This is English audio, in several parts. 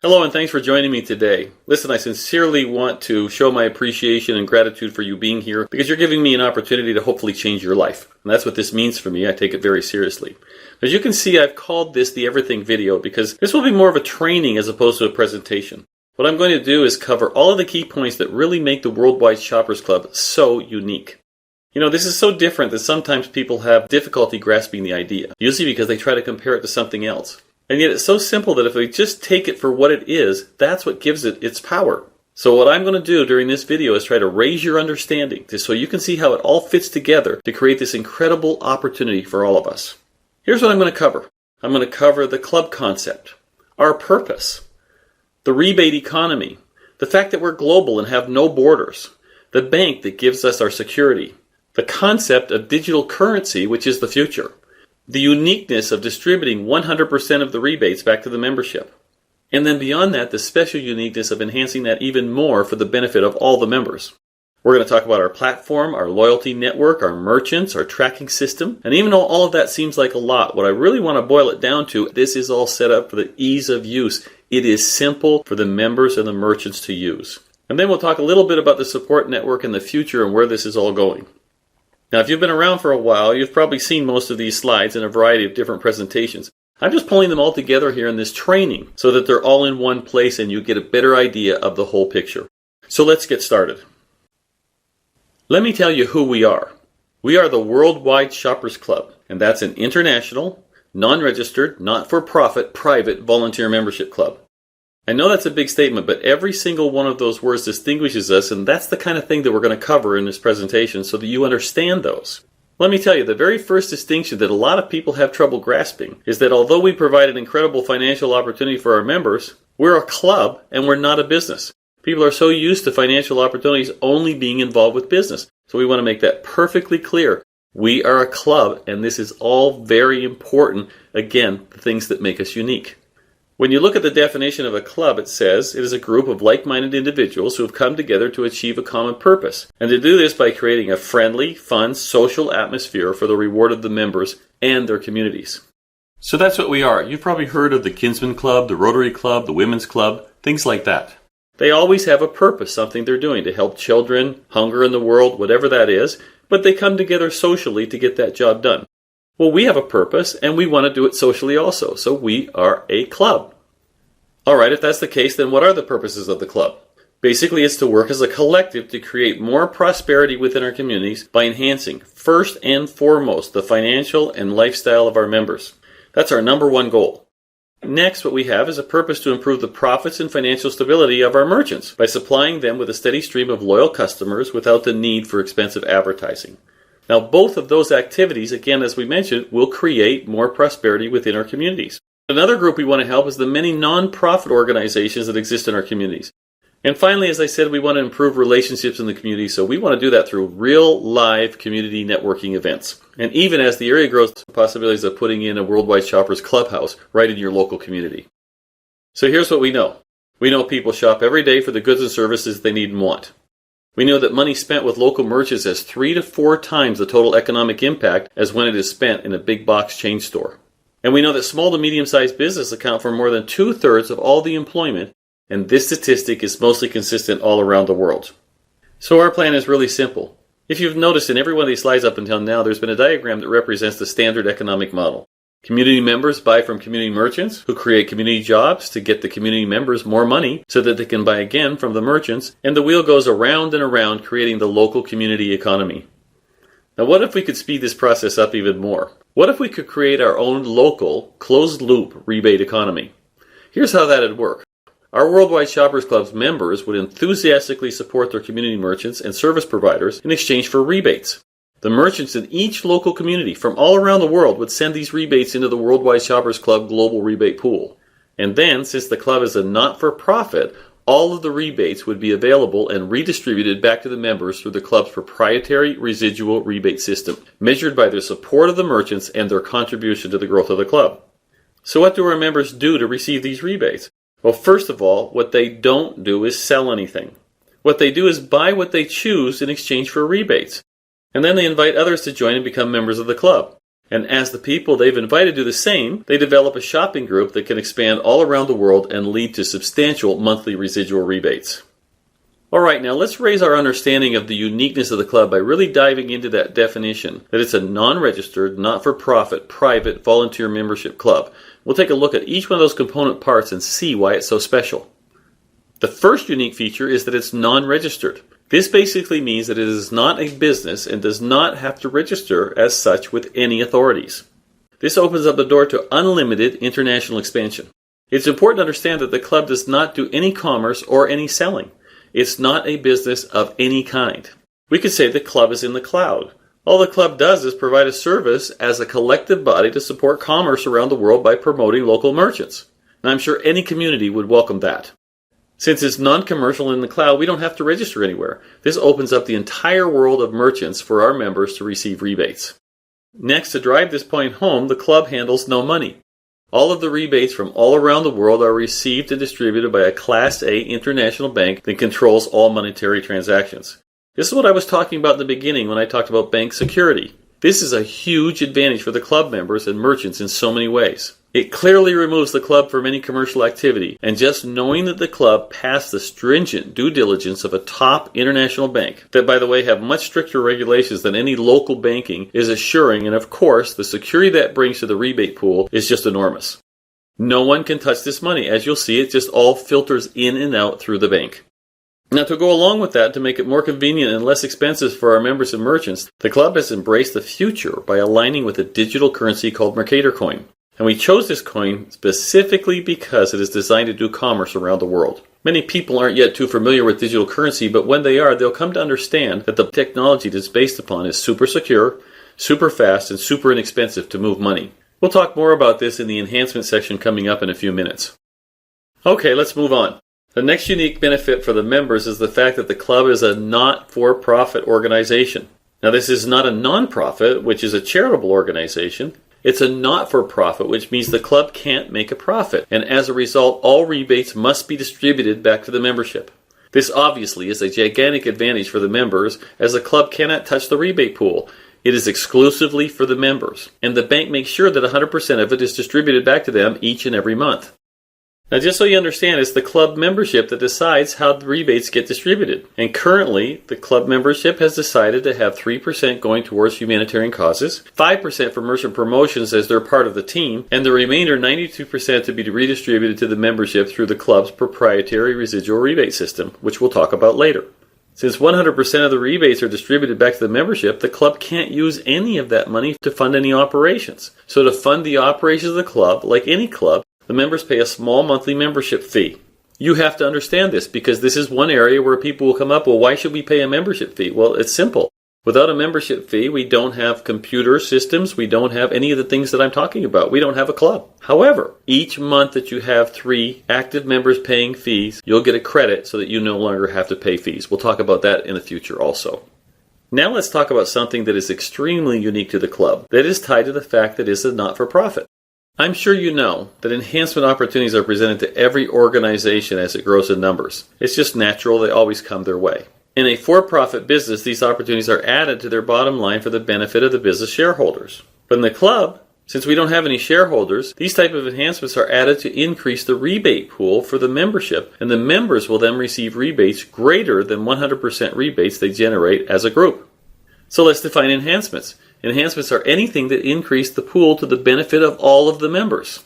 Hello and thanks for joining me today. Listen, I sincerely want to show my appreciation and gratitude for you being here because you're giving me an opportunity to hopefully change your life. And that's what this means for me. I take it very seriously. As you can see, I've called this the Everything video because this will be more of a training as opposed to a presentation. What I'm going to do is cover all of the key points that really make the Worldwide Shoppers Club so unique. You know, this is so different that sometimes people have difficulty grasping the idea, usually because they try to compare it to something else. And yet it's so simple that if we just take it for what it is, that's what gives it its power. So what I'm going to do during this video is try to raise your understanding so you can see how it all fits together to create this incredible opportunity for all of us. Here's what I'm going to cover. I'm going to cover the club concept, our purpose, the rebate economy, the fact that we're global and have no borders, the bank that gives us our security, the concept of digital currency, which is the future, the uniqueness of distributing 100% of the rebates back to the membership. And then beyond that, the special uniqueness of enhancing that even more for the benefit of all the members. We're going to talk about our platform, our loyalty network, our merchants, our tracking system. And even though all of that seems like a lot, what I really want to boil it down to, this is all set up for the ease of use. It is simple for the members and the merchants to use. And then we'll talk a little bit about the support network and the future and where this is all going. Now, if you've been around for a while, you've probably seen most of these slides in a variety of different presentations. I'm just pulling them all together here in this training so that they're all in one place and you get a better idea of the whole picture. So let's get started. Let me tell you who we are. We are the Worldwide Shoppers Club, and that's an international, non-registered, not-for-profit, private volunteer membership club. I know that's a big statement, but every single one of those words distinguishes us, and that's the kind of thing that we're going to cover in this presentation so that you understand those. Let me tell you, the very first distinction that a lot of people have trouble grasping is that although we provide an incredible financial opportunity for our members, we're a club and we're not a business. People are so used to financial opportunities only being involved with business. So we want to make that perfectly clear. We are a club, and this is all very important. Again, the things that make us unique. When you look at the definition of a club, it says it is a group of like-minded individuals who have come together to achieve a common purpose, and to do this by creating a friendly, fun, social atmosphere for the reward of the members and their communities. So that's what we are. You've probably heard of the Kinsman Club, the Rotary Club, the Women's Club, things like that. They always have a purpose, something they're doing to help children, hunger in the world, whatever that is, but they come together socially to get that job done. Well, we have a purpose, and we want to do it socially also, so we are a club. All right, if that's the case, then what are the purposes of the club? Basically, it's to work as a collective to create more prosperity within our communities by enhancing, first and foremost, the financial and lifestyle of our members. That's our number one goal. Next, what we have is a purpose to improve the profits and financial stability of our merchants by supplying them with a steady stream of loyal customers without the need for expensive advertising. Now, both of those activities, again, as we mentioned, will create more prosperity within our communities. Another group we want to help is the many non-profit organizations that exist in our communities. And finally, as I said, we want to improve relationships in the community, so we want to do that through real, live community networking events. And even as the area grows, the possibilities of putting in a Worldwide Shoppers Clubhouse right in your local community. So here's what we know. We know people shop every day for the goods and services they need and want. We know that money spent with local merchants has 3 to 4 times the total economic impact as when it is spent in a big box chain store. And we know that small to medium-sized business account for more than 2/3 of all the employment, and this statistic is mostly consistent all around the world. So our plan is really simple. If you've noticed in every one of these slides up until now, there's been a diagram that represents the standard economic model. Community members buy from community merchants who create community jobs to get the community members more money so that they can buy again from the merchants, and the wheel goes around and around creating the local community economy. Now what if we could speed this process up even more? What if we could create our own local, closed-loop rebate economy? Here's how that would work. Our Worldwide Shoppers Club's members would enthusiastically support their community merchants and service providers in exchange for rebates. The merchants in each local community from all around the world would send these rebates into the Worldwide Shoppers Club Global Rebate Pool. And then, since the club is a not-for-profit, all of the rebates would be available and redistributed back to the members through the club's proprietary residual rebate system, measured by their support of the merchants and their contribution to the growth of the club. So what do our members do to receive these rebates? Well, first of all, what they don't do is sell anything. What they do is buy what they choose in exchange for rebates. And then they invite others to join and become members of the club. And as the people they've invited do the same, they develop a shopping group that can expand all around the world and lead to substantial monthly residual rebates. Alright, now let's raise our understanding of the uniqueness of the club by really diving into that definition, that it's a non-registered, not-for-profit, private, volunteer membership club. We'll take a look at each one of those component parts and see why it's so special. The first unique feature is that it's non-registered. This basically means that it is not a business and does not have to register as such with any authorities. This opens up the door to unlimited international expansion. It's important to understand that the club does not do any commerce or any selling. It's not a business of any kind. We could say the club is in the cloud. All the club does is provide a service as a collective body to support commerce around the world by promoting local merchants. And I'm sure any community would welcome that. Since it's non-commercial in the cloud, we don't have to register anywhere. This opens up the entire world of merchants for our members to receive rebates. Next, to drive this point home, the club handles no money. All of the rebates from all around the world are received and distributed by a Class A international bank that controls all monetary transactions. This is what I was talking about in the beginning when I talked about bank security. This is a huge advantage for the club members and merchants in so many ways. It clearly removes the club from any commercial activity, and just knowing that the club passed the stringent due diligence of a top international bank, that by the way have much stricter regulations than any local banking, is assuring, and of course the security that brings to the rebate pool is just enormous. No one can touch this money. As you'll see, it just all filters in and out through the bank. Now, to go along with that, to make it more convenient and less expensive for our members and merchants, the club has embraced the future by aligning with a digital currency called Mercator Coin. And we chose this coin specifically because it is designed to do commerce around the world. Many people aren't yet too familiar with digital currency, but when they are, they'll come to understand that the technology that it's based upon is super secure, super fast, and super inexpensive to move money. We'll talk more about this in the enhancement section coming up in a few minutes. Okay, let's move on. The next unique benefit for the members is the fact that the club is a not-for-profit organization. Now, this is not a non-profit, which is a charitable organization. It's a not-for-profit, which means the club can't make a profit, and as a result, all rebates must be distributed back to the membership. This obviously is a gigantic advantage for the members, as the club cannot touch the rebate pool. It is exclusively for the members, and the bank makes sure that 100% of it is distributed back to them each and every month. Now, just so you understand, it's the club membership that decides how the rebates get distributed. And currently, the club membership has decided to have 3% going towards humanitarian causes, 5% for merchant promotions as they're part of the team, and the remainder 92% to be redistributed to the membership through the club's proprietary residual rebate system, which we'll talk about later. Since 100% of the rebates are distributed back to the membership, the club can't use any of that money to fund any operations. So to fund the operations of the club, like any club, the members pay a small monthly membership fee. You have to understand this because this is one area where people will come up, well, why should we pay a membership fee? Well, it's simple. Without a membership fee, we don't have computer systems. We don't have any of the things that I'm talking about. We don't have a club. However, each month that you have 3 active members paying fees, you'll get a credit so that you no longer have to pay fees. We'll talk about that in the future also. Now let's talk about something that is extremely unique to the club, that is tied to the fact that it's a not-for-profit. I'm sure you know that enhancement opportunities are presented to every organization as it grows in numbers. It's just natural, they always come their way. In a for-profit business, these opportunities are added to their bottom line for the benefit of the business shareholders. But in the club, since we don't have any shareholders, these type of enhancements are added to increase the rebate pool for the membership, and the members will then receive rebates greater than 100% rebates they generate as a group. So let's define enhancements. Enhancements are anything that increase the pool to the benefit of all of the members.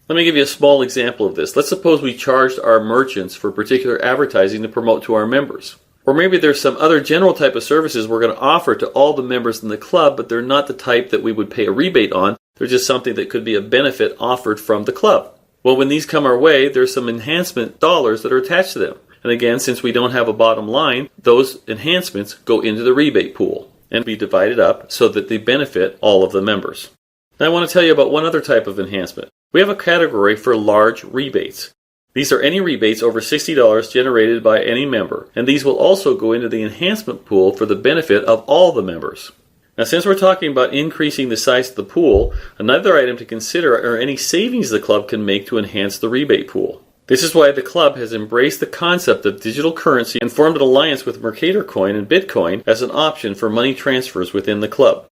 Let me give you a small example of this. Let's suppose we charged our merchants for particular advertising to promote to our members. Or maybe there's some other general type of services we're going to offer to all the members in the club, but they're not the type that we would pay a rebate on. They're just something that could be a benefit offered from the club. Well, when these come our way, there's some enhancement dollars that are attached to them. And again, since we don't have a bottom line, those enhancements go into the rebate pool and be divided up so that they benefit all of the members. Now I want to tell you about one other type of enhancement. We have a category for large rebates. These are any rebates over $60 generated by any member, and these will also go into the enhancement pool for the benefit of all the members. Now, since we're talking about increasing the size of the pool, another item to consider are any savings the club can make to enhance the rebate pool. This is why the club has embraced the concept of digital currency and formed an alliance with Mercator Coin and Bitcoin as an option for money transfers within the club.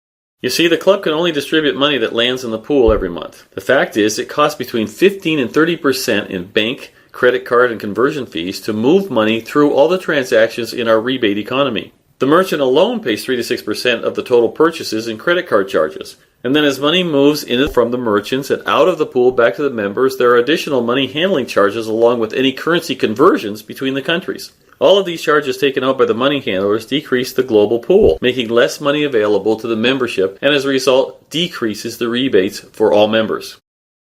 You see, the club can only distribute money that lands in the pool every month. The fact is, it costs between 15 and 30% in bank, credit card, and conversion fees to move money through all the transactions in our rebate economy. The merchant alone pays 3 to 6% of the total purchases in credit card charges. And then as money moves in from the merchants and out of the pool back to the members, there are additional money handling charges along with any currency conversions between the countries. All of these charges taken out by the money handlers decrease the global pool, making less money available to the membership, and as a result, decreases the rebates for all members.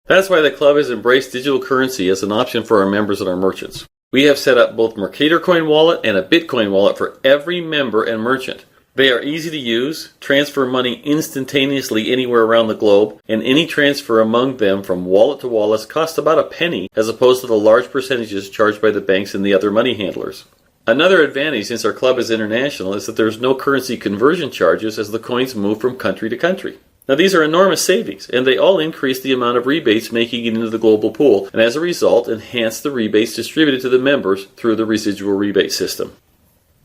That's why the club has embraced digital currency as an option for our members and our merchants. We have set up both Mercator Coin Wallet and a Bitcoin wallet for every member and merchant. They are easy to use, transfer money instantaneously anywhere around the globe, and any transfer among them from wallet to wallet costs about a penny as opposed to the large percentages charged by the banks and the other money handlers. Another advantage, since our club is international, is that there's no currency conversion charges as the coins move from country to country. Now, these are enormous savings, and they all increase the amount of rebates making it into the global pool, and as a result, enhance the rebates distributed to the members through the residual rebate system.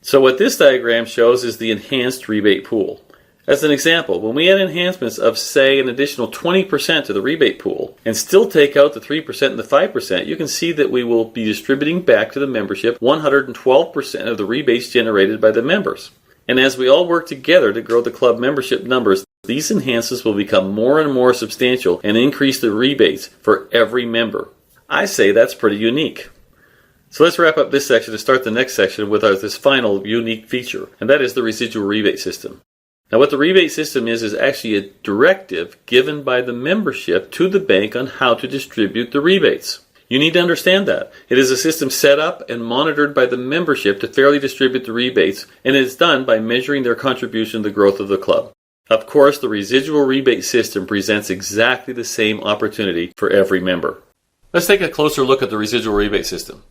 So what this diagram shows is the enhanced rebate pool. As an example, when we add enhancements of, say, an additional 20% to the rebate pool, and still take out the 3% and the 5%, you can see that we will be distributing back to the membership 112% of the rebates generated by the members. And as we all work together to grow the club membership numbers, these enhancements will become more and more substantial and increase the rebates for every member. I say that's pretty unique. So let's wrap up this section and start the next section with this final unique feature, and that is the residual rebate system. Now, what the rebate system is actually a directive given by the membership to the bank on how to distribute the rebates. You need to understand that. It is a system set up and monitored by the membership to fairly distribute the rebates, and it is done by measuring their contribution to the growth of the club. Of course, the residual rebate system presents exactly the same opportunity for every member. Let's take a closer look at the residual rebate system.